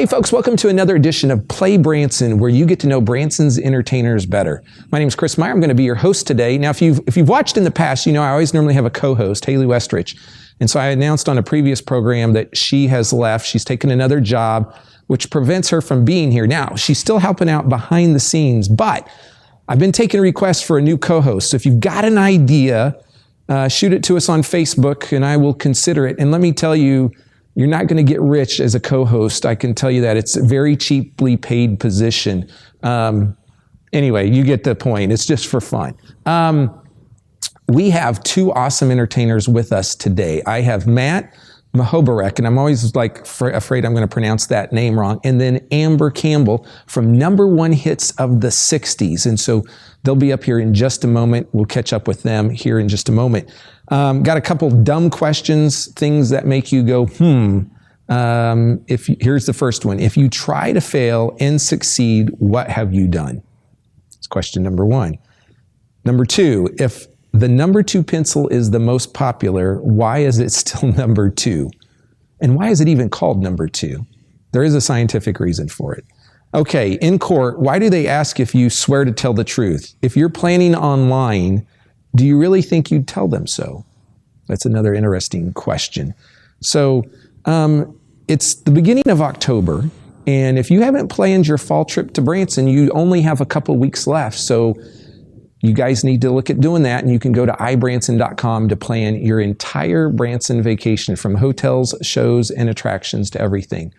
Hey folks, welcome to another edition of Play Branson, where you get to know Branson's entertainers better. My name is Chris Meyer. I'm going to be your host today. Now, if you've watched in the past, you know I always normally have a co-host, Haley Westrich. And so I announced on a previous program that she has left. She's taken another job, which prevents her from being here. Now, she's still helping out behind the scenes, but I've been taking requests for a new co-host. So if you've got an idea, shoot it to us on Facebook and I will consider it. And let me tell you, you're not going to get rich as a co-host. I can tell you that. It's a very cheaply paid position. Anyway, you get the point. It's just for fun. We have two awesome entertainers with us today. I have Matt Mahobarek, and I'm always afraid I'm going to pronounce that name wrong, and then Amber Campbell from Number One Hits of the 60's. And so they'll be up here in just a moment. We'll catch up with them here in just a moment. Got a couple dumb questions, things that make you go, here's the first one. If you try to fail and succeed, what have you done? That's question number one. Number two, if the number 2 pencil is the most popular, why is it still number 2? And why is it even called number 2? There is a scientific reason for it. Okay, in court, why do they ask if you swear to tell the truth? If you're planning on lying, do you really think you'd tell them so? That's another interesting question. So it's the beginning of October, and if you haven't planned your fall trip to Branson, you only have a couple weeks left. So you guys need to look at doing that, and you can go to ibranson.com to plan your entire Branson vacation, from hotels, shows, and attractions to everything.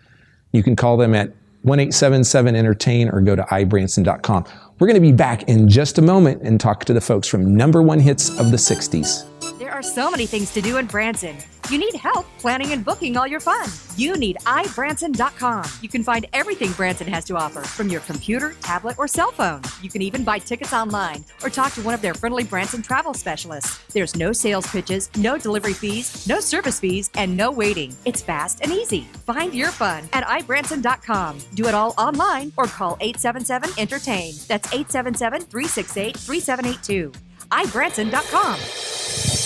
You can call them at 1-877-ENTERTAIN or go to ibranson.com. We're going to be back in just a moment and talk to the folks from Number One Hits of the 60's. There are so many things to do in Branson. You need help planning and booking all your fun. You need ibranson.com. You can find everything Branson has to offer from your computer, tablet, or cell phone. You can even buy tickets online or talk to one of their friendly Branson travel specialists. There's no sales pitches, no delivery fees, no service fees, and no waiting. It's fast and easy. Find your fun at ibranson.com. Do it all online or call 877-ENTERTAIN. That's 877-368-3782. ibranson.com.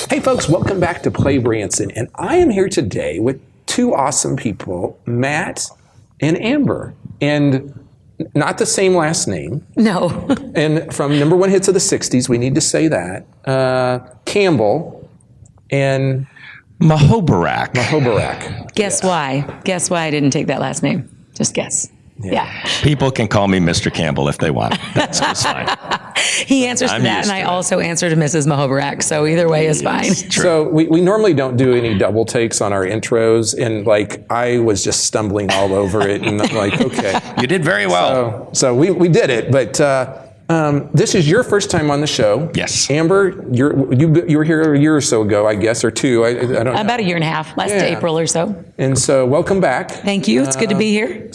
Hey folks, welcome back to Play Branson, and I am here today with two awesome people, Matt and Amber, and not the same last name. No. And from Number One Hits of the 60's, we need to say that, Campbell and Mahobarek. Guess why? Guess why I didn't take that last name? Just guess. Yeah. People can call me Mr. Campbell if they want. That's just fine. He answers to that, and I also answer to Mrs. Mahobarek, so either way is fine. So we normally don't do any double takes on our intros, and I was just stumbling all over it, and I'm like, okay. You did very well. So we did it, but this is your first time on the show. Yes. Amber, you were here a year or so ago, I guess, or two. I don't know. About a year and a half, last April or so. And so welcome back. Thank you. It's good to be here.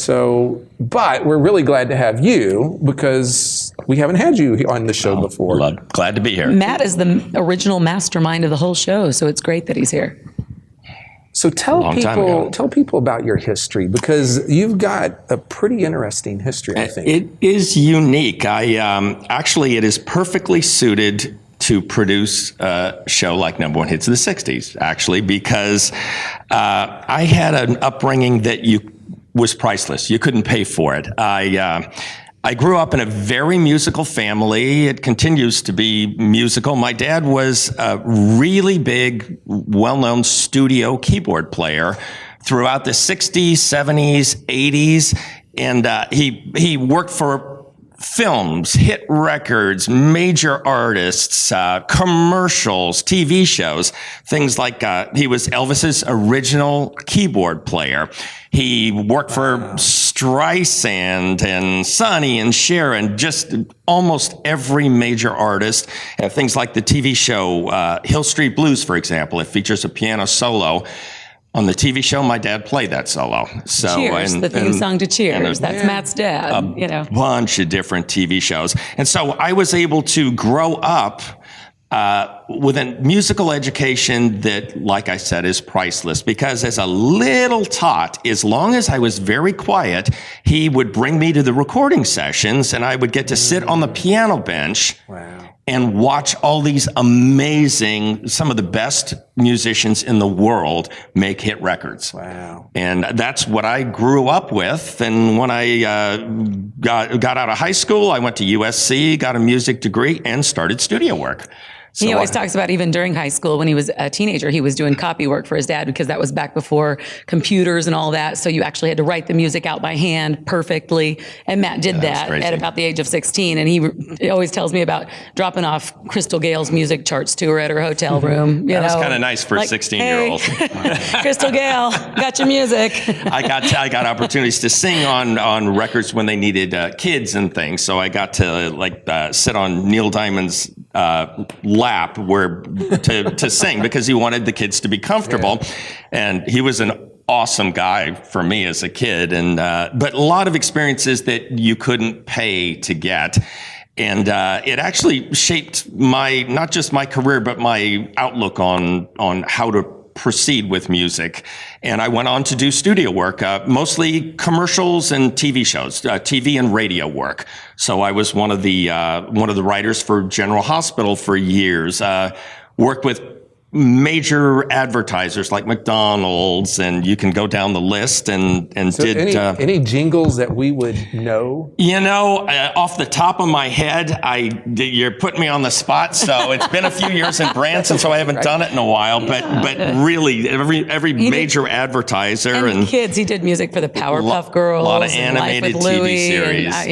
But we're really glad to have you because we haven't had you on the show before. Glad to be here. Matt is the original mastermind of the whole show, so it's great that he's here. So tell people about your history, because you've got a pretty interesting history, I think. It is unique. It is perfectly suited to produce a show like Number One Hits of the 60's, actually, because I had an upbringing that was priceless. You couldn't pay for it. I grew up in a very musical family. It continues to be musical. My dad was a really big, well-known studio keyboard player throughout the 60s, 70s, 80s. And he worked for films, hit records, major artists, commercials, TV shows, things like he was Elvis's original keyboard player. He worked for Streisand and Sonny and Sharon, just almost every major artist. Things like the TV show Hill Street Blues, for example. It features a piano solo. On the TV show, my dad played that solo. So, Cheers, the theme song to Cheers. That's Matt's dad. A bunch of different TV shows. And so I was able to grow up with a musical education that, like I said, is priceless, because as a little tot, as long as I was very quiet, he would bring me to the recording sessions and I would get to sit on the piano bench and watch all these amazing, some of the best musicians in the world make hit records. Wow. And that's what I grew up with. And when I got out of high school, I went to USC, got a music degree, and started studio work. So He always talks about even during high school when he was a teenager, he was doing copy work for his dad because that was back before computers and all that. So you actually had to write the music out by hand perfectly. And Matt did that crazy. at about the age of 16. And he always tells me about dropping off Crystal Gale's music charts to her at her hotel room. That was kind of nice for a 16-year-old. Hey, Crystal Gale, got your music. I got opportunities to sing on records when they needed kids and things. So I got to sit on Neil Diamond's lap to sing because he wanted the kids to be comfortable. Yeah. And he was an awesome guy for me as a kid. And but a lot of experiences that you couldn't pay to get. And it actually shaped not just my career, but my outlook on how to proceed with music. And I went on to do studio work, mostly commercials and TV shows, TV and radio work. So I was one of the writers for General Hospital for years, worked with major advertisers like McDonald's, and you can go down the list and so did any jingles that we would know? You know, off the top of my head, you're putting me on the spot. So it's been a few years in Branson, so I haven't done it in a while. But really, every major advertiser and kids, he did music for the Powerpuff Girls, a lot of animated TV series.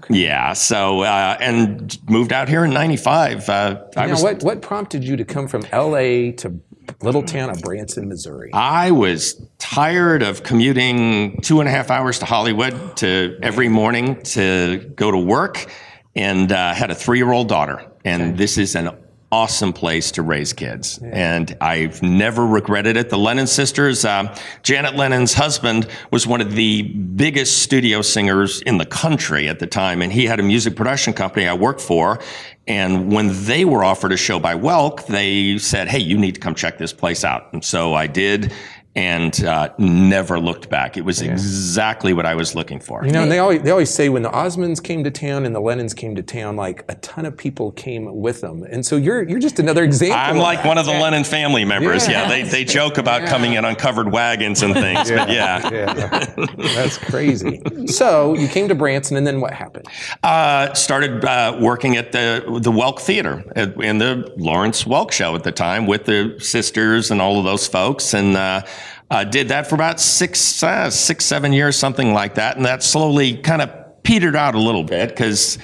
Yeah. So and moved out here in '95. What prompted you to come from LA to little town of Branson, Missouri? I was tired of commuting 2.5 hours to Hollywood every morning to go to work, and had a 3-year-old daughter. And this is an awesome place to raise kids. Yeah. And I've never regretted it. The Lennon Sisters, Janet Lennon's husband was one of the biggest studio singers in the country at the time. And he had a music production company I worked for. And when they were offered a show by Welk, they said, hey, you need to come check this place out. And so I did, and never looked back. It was exactly what I was looking for. You know, and they always say when the Osmonds came to town and the Lennons came to town, like a ton of people came with them. And so you're just another example. I'm like one of the Lennon family members. Yeah, they joke about coming in on covered wagons and things, but That's crazy. So you came to Branson, and then what happened? Started working at the Welk Theater in the Lawrence Welk Show at the time with the sisters and all of those folks, and did that for about 6-7 years, something like that. And that slowly kind of petered out a little bit because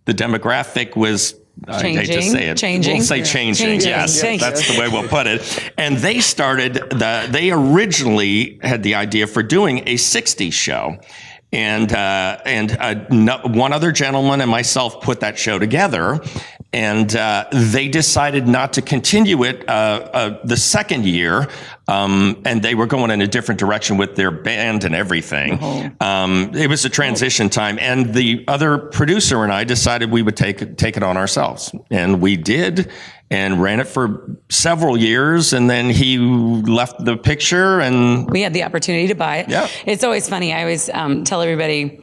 the demographic was, I hate to say it. Changing. We'll say changing. Yes, that's the way we'll put it. And they originally had the idea for doing a 60s show. And one other gentleman and myself put that show together. And they decided not to continue it the second year, and they were going in a different direction with their band and everything. It was a transition time, and the other producer and I decided we would take it on ourselves, and we did, and ran it for several years, and then he left the picture, and we had the opportunity to buy it. Yeah. It's always funny. I always tell everybody,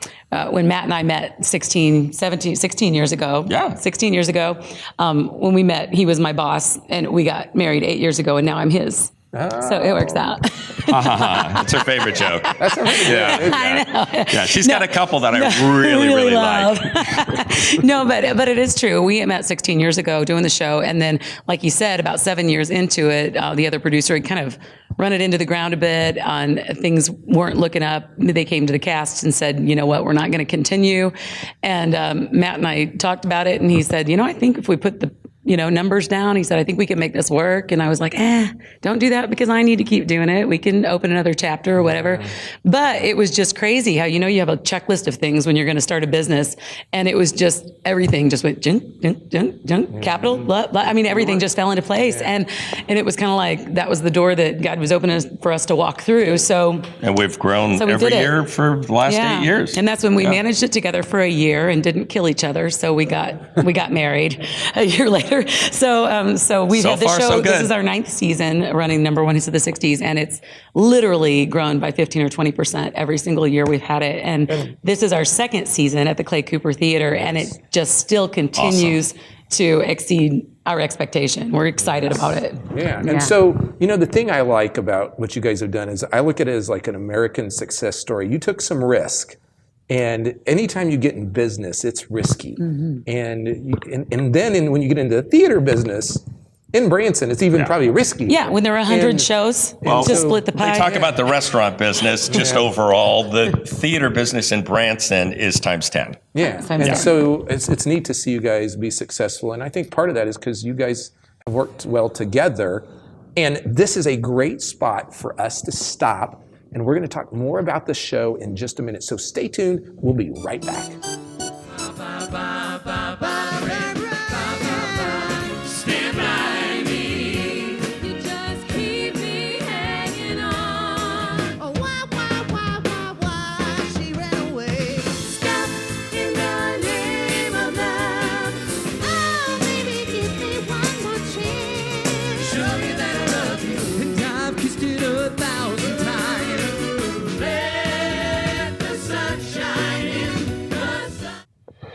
when Matt and I met 16 years ago. Yeah. 16 years ago, when we met, he was my boss, and we got married 8 years ago, and now I'm his. So it works out. That's her favorite joke. That's her favorite joke. I know. Yeah, she's got a couple that I really love. like. No, but it is true. We met 16 years ago doing the show, and then, like you said, about 7 years into it, the other producer had kind of run it into the ground a bit, and things weren't looking up. They came to the cast and said, you know what, we're not going to continue. And Matt and I talked about it, and he said, I think if we put the numbers down, he said, I think we can make this work. And I was like, don't do that because I need to keep doing it. We can open another chapter or whatever. But it was just crazy how, you have a checklist of things when you're going to start a business. And it was just, everything just went, capital, blah, blah. I mean, everything just fell into place. And it was kind of like, that was the door that God was opening for us to walk through. So, and we've grown every year for the last 8 years. And that's when we managed it together for a year and didn't kill each other. So we got married a year later. So we've had the show. This is our 9th season running number one hits of the 60s, and it's literally grown by 15 or 20% every single year we've had it. And this is our 2nd season at the Clay Cooper Theater, and it just still continues to exceed our expectation. We're excited about it. Yeah. And so, the thing I like about what you guys have done is I look at it as like an American success story. You took some risk. And anytime you get in business, it's risky. And then when you get into the theater business, in Branson, it's even probably risky. Yeah, when there are 100 shows, just split the pie. They talk about the restaurant business, just overall. The theater business in Branson is times 10. Yeah, and so it's neat to see you guys be successful. And I think part of that is because you guys have worked well together. And this is a great spot for us to stop. And we're going to talk more about the show in just a minute. So stay tuned. We'll be right back.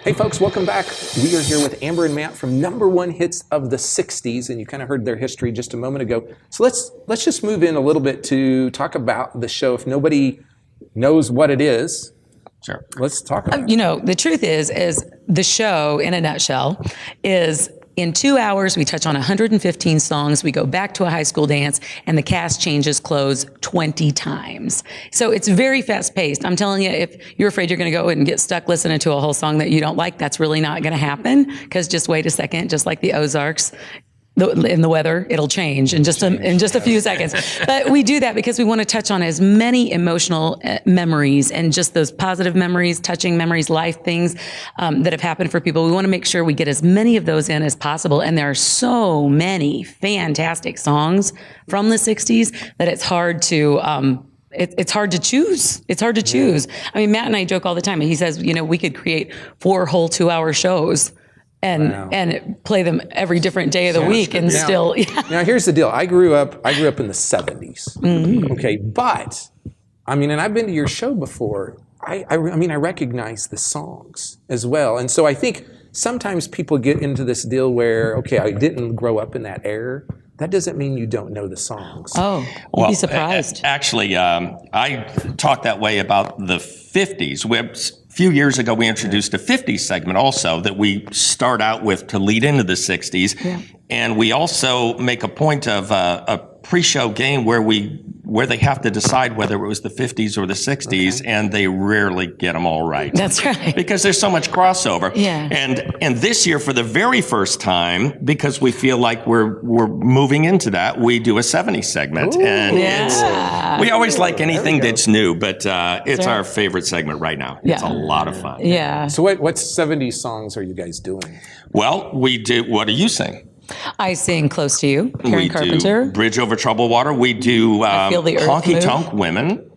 Hey folks, welcome back. We are here with Amber and Matt from Number One Hits of the 60s, and you kind of heard their history just a moment ago. So let's just move in a little bit to talk about the show. If nobody knows what it is, sure, let's talk about it. The truth is the show, in a nutshell, is in 2 hours, we touch on 115 songs. We go back to a high school dance, and the cast changes clothes 20 times. So it's very fast paced. I'm telling you, if you're afraid you're going to go and get stuck listening to a whole song that you don't like, that's really not going to happen. Because just wait a second, just like the Ozarks. In the weather, it'll change in just a few seconds. But we do that because we want to touch on as many emotional memories and just those positive memories, touching memories, life things that have happened for people. We want to make sure we get as many of those in as possible. And there are so many fantastic songs from the 60s that it's hard to it's hard to choose. It's hard to choose. I mean, Matt and I joke all the time. He says, we could create 4 whole 2-hour shows and play them every different day of the week and still. Now here's the deal. I grew up in the 70s. Mm-hmm. Okay, but and I've been to your show before. I recognize the songs as well, and so I think sometimes people get into this deal where I didn't grow up in that era. That doesn't mean you don't know the songs. Oh, you'd be surprised. Actually, I talk that way about the 50s. A few years ago, we introduced a 50s segment also that we start out with to lead into the 60s. Yeah. And we also make a point of a pre-show game where they have to decide whether it was the 50s or the 60s, and they rarely get them all right. That's right. Because there's so much crossover. Yeah. And this year, for the very first time, because we feel like we're moving into that, we do a 70s segment. Ooh, and we always like anything that's new, but it's our favorite segment right now. Yeah. It's a lot of fun. Yeah. So what 70s songs are you guys doing? Well, we do. What do you sing? I sing Close to You, Karen we Carpenter. Do Bridge Over Troubled Water. We do Feel the Earth Honky Move. Tonk Women,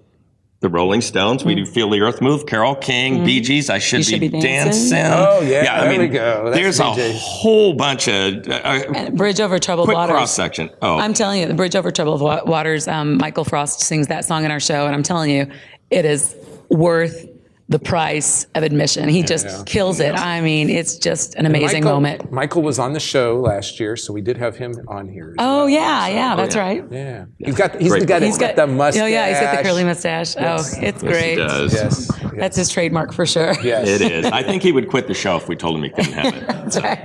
the Rolling Stones. We do Feel the Earth Move, Carole King, Bee Gees, I Should Be Dancing. Oh, yeah, there we go. There's a whole bunch of... Bridge Over Troubled quick Waters. cross-section. Oh. I'm telling you, the Bridge Over Troubled Waters, Michael Frost sings that song in our show, and I'm telling you, it is worth the price of admission. He just kills it. I mean, it's just an amazing moment. Michael was on the show last year, so we did have him on here. Oh, yeah, that's right. Yeah. He's got the mustache. Oh, yeah, he's got the curly mustache. Yes. Oh, it's great. He does. Yes. That's his trademark for sure. Yes. It is. I think he would quit the show if we told him he couldn't have it. That's right.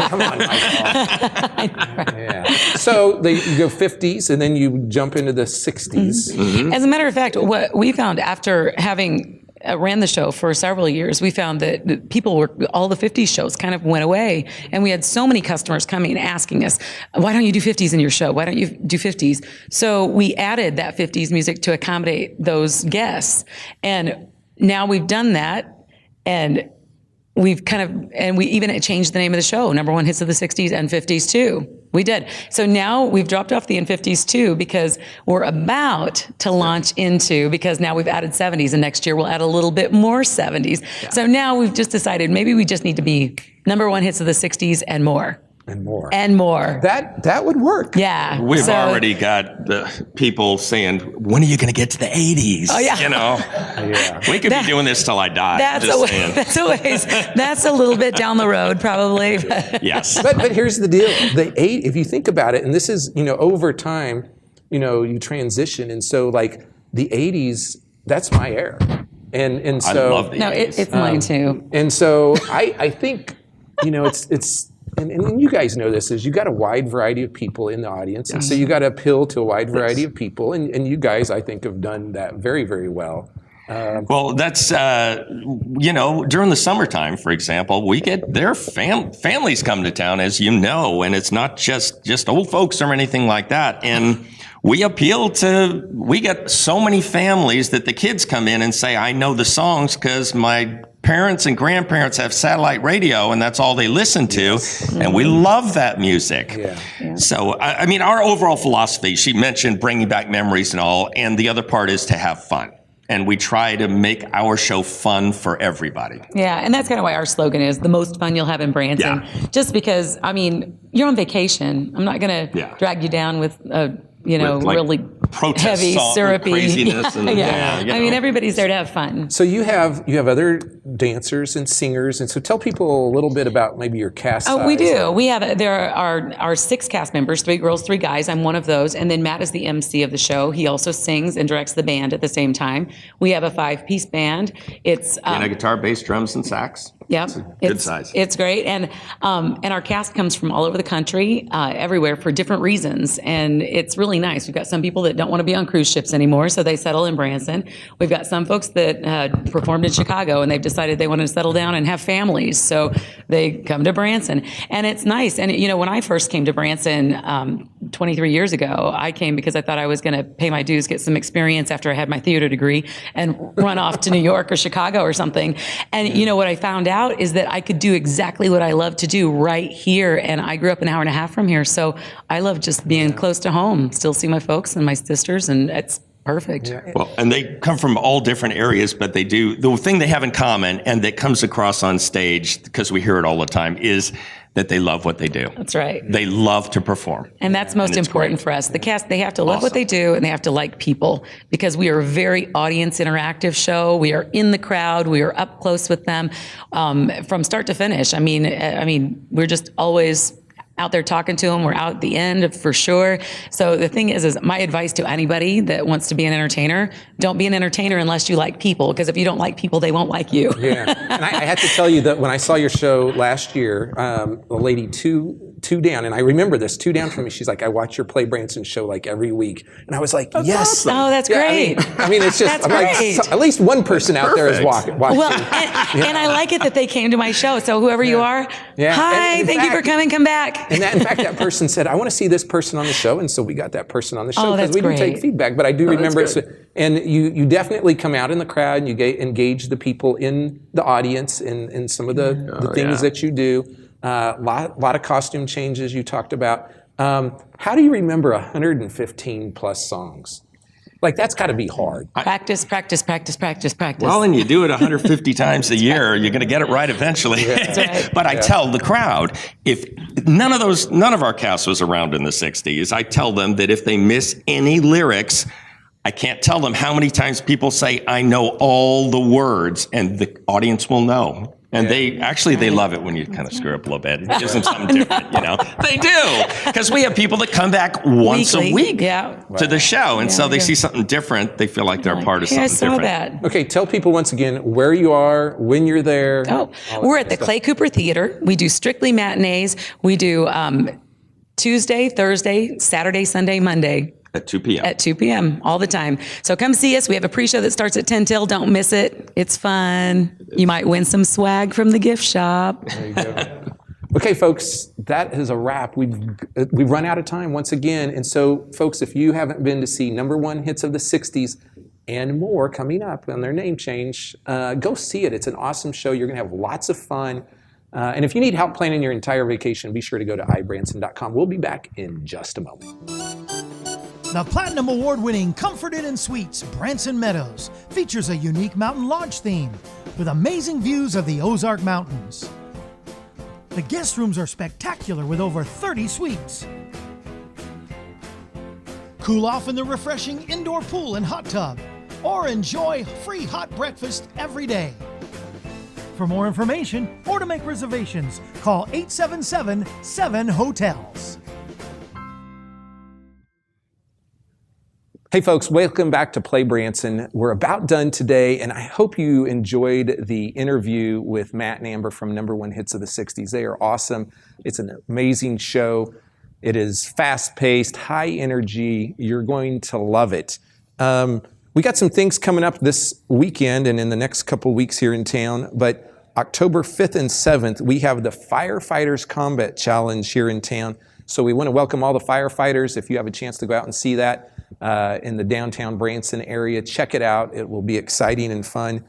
Come on, Michael. Yeah. So you go 50s, and then you jump into the 60s. Mm-hmm. As a matter of fact, what we found after having ran the show for several years, we found that all the 50s shows kind of went away. And we had so many customers coming and asking us, why don't you do 50s in your show? Why don't you do 50s? So we added that 50s music to accommodate those guests. And now we've done that. And we even changed the name of the show, Number One Hits of the 60s and 50s too. We did. So now we've dropped off the N50s too, because we're about to launch into, because now we've added 70s, and next year we'll add a little bit more 70s. Yeah. So now we've just decided maybe we just need to be Number One Hits of the 60s and more. And more. And more. That would work. Yeah. We've already got the people saying, when are you going to get to the 80s? Oh, yeah. You know, we could be doing this till I die. That's a little bit down the road, probably. Yes. But here's the deal. If you think about it, and this is, over time, you transition. And so like the 80s, that's my era. And so. I love the 80s. It's mine too. And so I think, it's and you guys know this, is you got a wide variety of people in the audience. And so you got to appeal to a wide variety of people. And you guys, I think, have done that very, very well. Well, that's, during the summertime, for example, we get their families come to town, as you know, and it's not just old folks or anything like that. And we get so many families that the kids come in and say, I know the songs because my parents and grandparents have satellite radio and that's all they listen to. And we love that music. Yeah. So, I mean, our overall philosophy, she mentioned bringing back memories and all, and the other part is to have fun. And we try to make our show fun for everybody. Yeah, and that's kind of why our slogan is the most fun you'll have in Branson. Yeah. Just because, I mean, you're on vacation. I'm not going to drag you down with really heavy, syrupy craziness. I mean, everybody's there to have fun. So you have other dancers and singers, and so tell people a little bit about maybe your cast size. We do. There are 6 cast members, 3 girls, 3 guys. I'm one of those, and then Matt is the MC of the show. He also sings and directs the band at the same time. We have a 5-piece band. It's and a guitar, bass, drums, and sax. Yep, good size. It's great, and our cast comes from all over the country, everywhere for different reasons, and it's really nice. We've got some people that don't want to be on cruise ships anymore, so they settle in Branson. We've got some folks that performed in Chicago, and they've decided they want to settle down and have families, so they come to Branson, and it's nice. And when I first came to Branson 23 years ago, I came because I thought I was going to pay my dues, get some experience after I had my theater degree, and run off to New York or Chicago or something. And what I found out is that I could do exactly what I love to do right here. And I grew up an hour and a half from here. So I love just being close to home, still see my folks and my sisters, and it's perfect. Yeah. Well, and they come from all different areas, but the thing they have in common and that comes across on stage, because we hear it all the time, is that they love what they do. That's right. They love to perform. And that's most important for us. The cast, they have to love what they do, and they have to like people, because we are a very audience interactive show. We are in the crowd. We are up close with them from start to finish. I mean, we're just always out there talking to them. We're out at the end for sure. So the thing is my advice to anybody that wants to be an entertainer, don't be an entertainer unless you like people, because if you don't like people, they won't like you. Yeah. And I had to tell you that when I saw your show last year, the lady two down, and I remember this, 2 down from me, she's like, I watch your Play Branson show like every week. And I was like, yes. Awesome. Oh, that's great. I mean, it's just, that's great. Like, at least one person out there is watching. Well, and I like it that they came to my show. So whoever you are, hi, thank you for coming, come back. And in fact, that person said, I want to see this person on the show. And so we got that person on the show because we do take feedback. But I do remember it. And you definitely come out in the crowd and you engage the people in the audience in some of the things that you do. Lot of costume changes you talked about. How do you remember 115 plus songs? Like, that's got to be hard. Practice. Well, and you do it 150 times a year, you're going to get it right eventually. Right. But I tell the crowd, if none of our cast was around in the 60s, I tell them that if they miss any lyrics, I can't tell them how many times people say, I know all the words, and the audience will know. And they love it when you kind of screw up a little bit. It gives them something different, They do, because we have people that come back once a week to the show, and so they see something different. They feel like they're a part of something different. That. Okay, tell people once again where you are, when you're there. Oh, we're at the Clay Cooper Theater. We do strictly matinees. We do Tuesday, Thursday, Saturday, Sunday, Monday. At 2 p.m. At 2 p.m. all the time. So come see us. We have a pre-show that starts at 10 till. Don't miss it. It's fun. You might win some swag from the gift shop. There you go. Okay, folks, that is a wrap. We've run out of time once again. And so, folks, if you haven't been to see #1 hits of the 60s and more coming up on their name change, go see it. It's an awesome show. You're going to have lots of fun. And if you need help planning your entire vacation, be sure to go to ibranson.com. We'll be back in just a moment. The Platinum Award-winning Comfort Inn & Suites Branson Meadows features a unique mountain lodge theme with amazing views of the Ozark Mountains. The guest rooms are spectacular with over 30 suites. Cool off in the refreshing indoor pool and hot tub, or enjoy free hot breakfast every day. For more information or to make reservations, call 877-7-HOTELS. Hey folks, welcome back to Play Branson. We're about done today, and I hope you enjoyed the interview with Matt and Amber from Number One Hits of the 60s. They are awesome. It's an amazing show. It is fast-paced, high energy. You're going to love it. We got some things coming up this weekend and in the next couple weeks here in town, but October 5th and 7th, we have the Firefighters Combat Challenge here in town. So we want to welcome all the firefighters. If you have a chance to go out and see that in the downtown Branson area, check it out. It will be exciting and fun.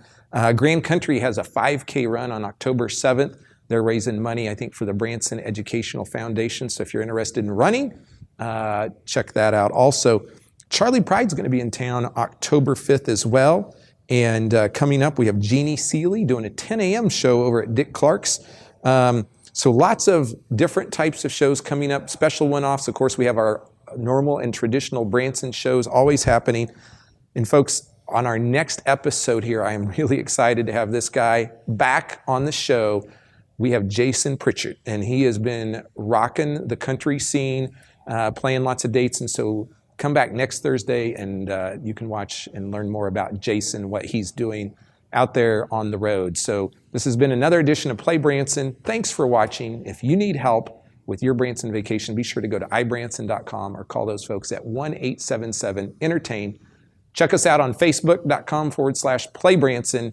Grand Country has a 5K run on October 7th. They're raising money, I think, for the Branson Educational Foundation. So if you're interested in running, check that out. Also, Charlie Pride's going to be in town October 5th as well. And coming up, we have Jeannie Seeley doing a 10 a.m. show over at Dick Clark's. So lots of different types of shows coming up, special one-offs. Of course, we have our normal and traditional Branson shows always happening. And folks, on our next episode here, I am really excited to have this guy back on the show. We have Jason Pritchard, and he has been rocking the country scene, playing lots of dates. And so come back next Thursday, and you can watch and learn more about Jason, what he's doing out there on the road. So this has been another edition of Play Branson. Thanks for watching. If you need help with your Branson vacation, be sure to go to ibranson.com or call those folks at 1-877-ENTERTAIN. Check us out on facebook.com/PlayBranson,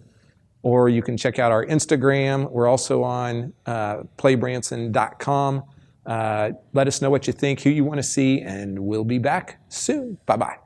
or you can check out our Instagram. We're also on playbranson.com. Let us know what you think, who you want to see, and we'll be back soon. Bye-bye.